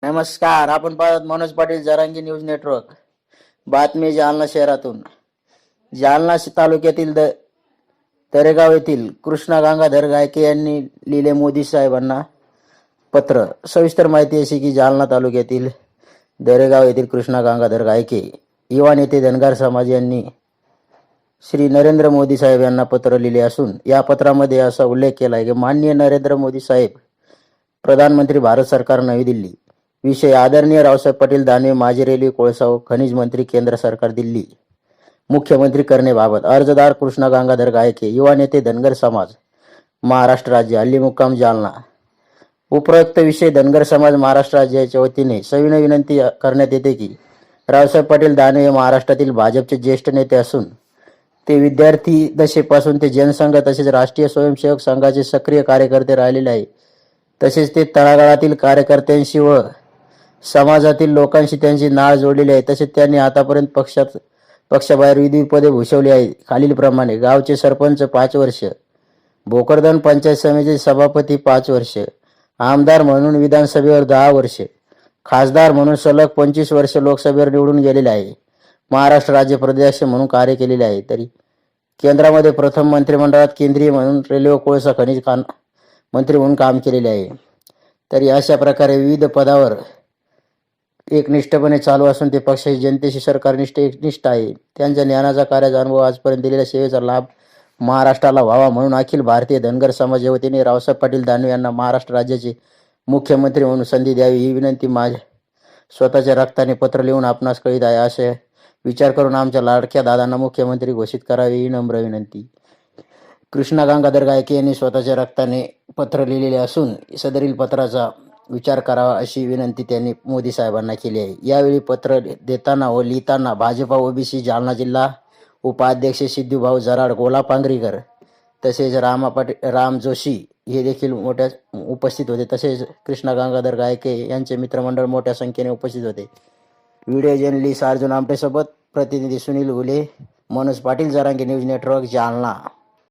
नमस्कार. आपण पाहत मनोज पाटील जरांगी न्यूज नेटवर्क. बातमी जालना शहरातून. जालना तालुक्यातील तरेगाव येथील कृष्णा गंगाधर गायके यांनी लिहिले मोदी साहेबांना पत्र. सविस्तर माहिती अशी की जालना तालुक्यातील दरेगाव येथील कृष्णा गंगाधर गायके युवा नेते धनगर समाज यांनी श्री नरेंद्र मोदी साहेब यांना पत्र लिहिले असून या पत्रामध्ये असा उल्लेख केला आहे की माननीय नरेंद्र मोदी साहेब, प्रधानमंत्री भारत सरकार, नवी दिल्ली. विषय: आदरणीय रावसाहेब पाटील दानवे, माजी रेल्वे, कोळसा व खनिज मंत्री, केंद्र सरकार, दिल्ली. मुख्यमंत्री करण्याबाबत. अर्जदार कृष्णा गंगाधर गायके, युवा नेते धनगर समाज, महाराष्ट्र राज्य, हल्ली मुक्काम जालना. उपरोक्त विषय धनगर समाज महाराष्ट्र राज्याच्या वतीने सविनय विनंती करण्यात येते की रावसाहेब पाटील दानवे हे महाराष्ट्रातील भाजपचे ज्येष्ठ नेते असून ते विद्यार्थी दशेपासून ते जनसंघ तसेच राष्ट्रीय स्वयंसेवक संघाचे सक्रिय कार्यकर्ते राहिलेले आहे. तसेच ते तळागाळातील कार्यकर्त्यांशी व समाजातील लोकांशी त्यांची नाळ जोडलेली आहे. तसेच त्यांनी आतापर्यंत पक्षाबाहेर विविध पदे भूषवली आहेत. खालीलप्रमाणे: गावचे सरपंच 5 वर्ष, भोकरदन पंचायत समितीचे सभापती 5 वर्ष, आमदार म्हणून विधानसभेवर 10 वर्ष, खासदार म्हणून सलग 25 वर्ष लोकसभेवर निवडून गेलेले आहे. महाराष्ट्र राज्य प्रदेश म्हणून कार्य केलेले आहे. तरी केंद्रामध्ये प्रथम मंत्रिमंडळात केंद्रीय म्हणून रेल्वे व कोळसा खनिज मंत्री म्हणून काम केलेले आहे. तरी अशा प्रकारे विविध पदावर एकनिष्ठपणे चालू असून ते पक्षाची जनतेशी सरकारनिष्ठ एकनिष्ठ आहे. त्यांच्या ज्ञानाचा, कार्याचा अनुभव, आजपर्यंत दिलेल्या सेवेचा लाभ महाराष्ट्राला व्हावा म्हणून अखिल भारतीय धनगर समाजाच्या वतीने रावसाहेब पाटील दानवे यांना महाराष्ट्र राज्याचे मुख्यमंत्री म्हणून संधी द्यावी ही विनंती माझ्या स्वतःच्या रक्ताने पत्र लिहून आपणास कळीत आहे. असे विचार करून आमच्या लाडक्या दादांना मुख्यमंत्री घोषित करावे ही नम्र विनंती. कृष्णा गंगाधर गायके यांनी स्वतःच्या रक्ताने पत्र लिहिलेले असून सदरील पत्राचा विचार करावा अशी विनंती त्यांनी मोदी साहेबांना केली आहे. यावेळी पत्र देताना व लिहिताना भाजपा ओबीसी जालना जिल्हा उपाध्यक्ष सिद्धूभाऊ जराड, गोला पांगरीकर तसेच राम जोशी हे देखील मोठ्या उपस्थित होते. तसेच कृष्णा गंगाधर गायके यांचे मित्रमंडळ मोठ्या संख्येने उपस्थित होते. व्हिडिओ जर्नलिस्ट अर्जुन आमटेसोबत प्रतिनिधी सुनील गुले, मनोज पाटील जरांगी न्यूज नेटवर्क, जालना.